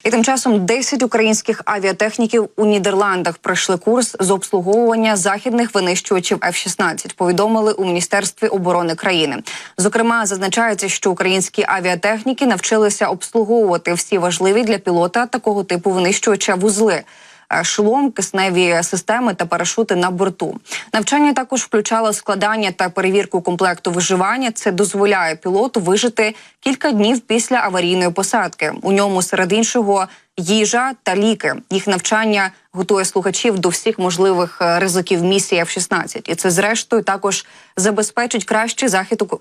І тим часом 10 українських авіатехніків у Нідерландах пройшли курс з обслуговування західних винищувачів F-16, повідомили у Міністерстві оборони країни. Зокрема, зазначається, що українські авіатехніки навчилися обслуговувати всі важливі для пілота такого типу винищувача вузли – шолом, кисневі системи та парашути на борту. Навчання також включало складання та перевірку комплекту виживання. Це дозволяє пілоту вижити кілька днів після аварійної посадки. У ньому, серед іншого, їжа та ліки. Їх навчання готує слухачів до всіх можливих ризиків місії F-16. І це, зрештою, також забезпечить кращий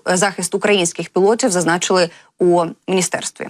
захист українських пілотів, зазначили у міністерстві.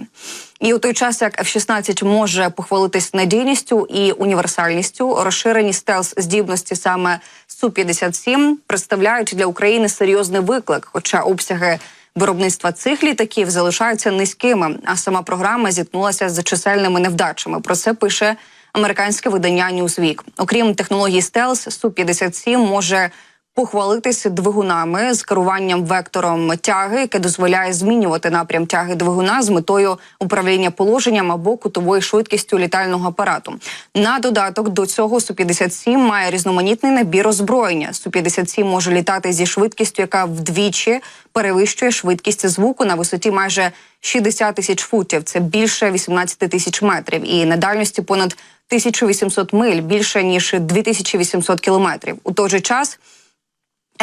І у той час, як F-16 може похвалитись надійністю і універсальністю, розширені стелс-здібності саме Су-57 представляють для України серйозний виклик, хоча обсяги виробництва цих літаків залишаються низькими, а сама програма зіткнулася з чисельними невдачами. Про це пише американське видання Newsweek. Окрім технології стелс, Су-57 може похвалитися двигунами з керуванням вектором тяги, яке дозволяє змінювати напрям тяги двигуна з метою управління положенням або кутовою швидкістю літального апарату. На додаток до цього Су-57 має різноманітний набір озброєння. Су-57 може літати зі швидкістю, яка вдвічі перевищує швидкість звуку на висоті майже 60 тисяч футів. Це більше 18 тисяч метрів. І на дальності понад 1800 миль, більше ніж 2800 кілометрів. У той же час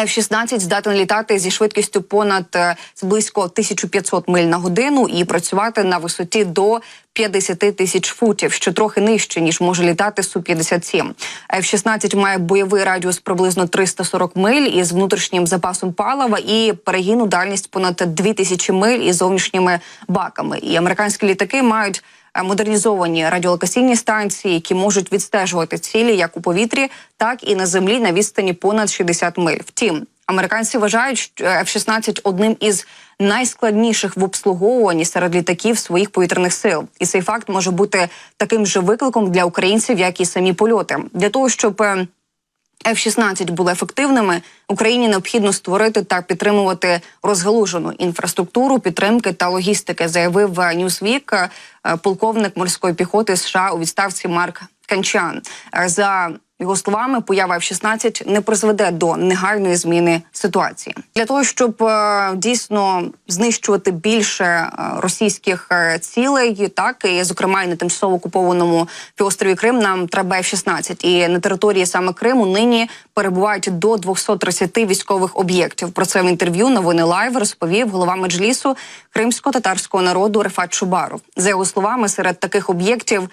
F-16 здатен літати зі швидкістю понад близько 1500 миль на годину і працювати на висоті до 50 тисяч футів, що трохи нижче, ніж може літати Су-57. F-16 має бойовий радіус приблизно 340 миль із внутрішнім запасом палива і перегінну дальність понад 2000 миль із зовнішніми баками. І американські літаки мають модернізовані радіолокаційні станції, які можуть відстежувати цілі як у повітрі, так і на землі на відстані понад 60 миль. Втім, американці вважають, що F-16 одним із найскладніших в обслуговуванні серед літаків своїх повітряних сил. І цей факт може бути таким же викликом для українців, як і самі польоти. Для того, щоб F-16 були ефективними, Україні необхідно створити та підтримувати розгалужену інфраструктуру підтримки та логістики, заявив Newsweek полковник морської піхоти США у відставці Марк Канчан. За його словами, поява F-16 не призведе до негайної зміни ситуації. Для того, щоб дійсно знищувати більше російських цілей, так, і, зокрема, і на тимчасово окупованому півострові Крим, нам треба F-16. І на території саме Криму нині перебувають до 230 військових об'єктів. Про це в інтерв'ю «Новини Лайв» розповів голова Меджлісу кримсько-татарського народу Рефат Чубаров. За його словами, серед таких об'єктів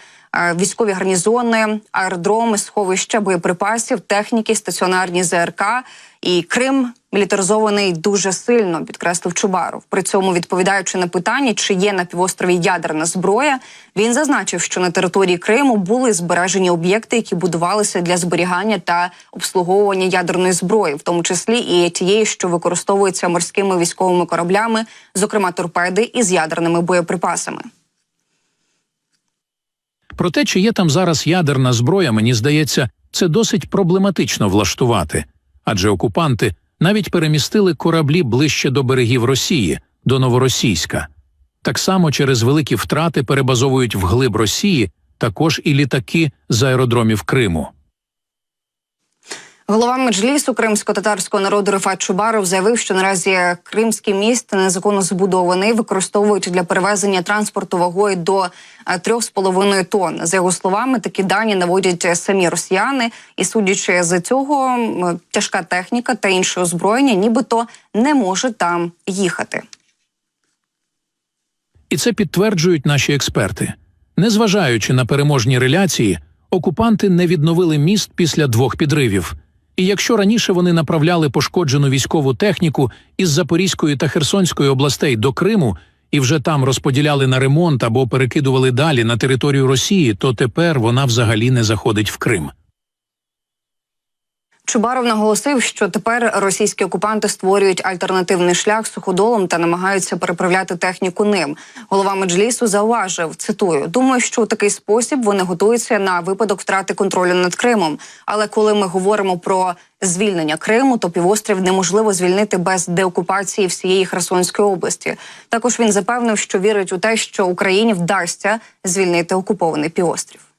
військові гарнізони, аеродроми, сховища боєприпасів, техніки, стаціонарні ЗРК. І Крим мілітаризований дуже сильно, підкреслив Чубаров. При цьому, відповідаючи на питання, чи є на півострові ядерна зброя, він зазначив, що на території Криму були збережені об'єкти, які будувалися для зберігання та обслуговування ядерної зброї, в тому числі і тієї, що використовується морськими військовими кораблями, зокрема торпеди із ядерними боєприпасами. Про те, чи є там зараз ядерна зброя, мені здається, це досить проблематично влаштувати. Адже окупанти навіть перемістили кораблі ближче до берегів Росії, до Новоросійська. Так само через великі втрати перебазовують вглиб Росії також і літаки з аеродромів Криму. Голова Меджлісу кримсько-татарського народу Рефат Чубаров заявив, що наразі Кримський міст незаконно збудований, використовують для перевезення транспорту вагою до 3,5 тонн. За його словами, такі дані наводять самі росіяни, і судячи з цього, тяжка техніка та інше озброєння нібито не може там їхати. І це підтверджують наші експерти. Незважаючи на переможні реляції, окупанти не відновили міст після 2 підривів. І якщо раніше вони направляли пошкоджену військову техніку із Запорізької та Херсонської областей до Криму і вже там розподіляли на ремонт або перекидували далі на територію Росії, то тепер вона взагалі не заходить в Крим. Чубаров наголосив, що тепер російські окупанти створюють альтернативний шлях суходолом та намагаються переправляти техніку ним. Голова Меджлісу зауважив, цитую, «Думаю, що у такий спосіб вони готуються на випадок втрати контролю над Кримом. Але коли ми говоримо про звільнення Криму, то півострів неможливо звільнити без деокупації всієї Херсонської області». Також він запевнив, що вірить у те, що Україні вдасться звільнити окупований півострів.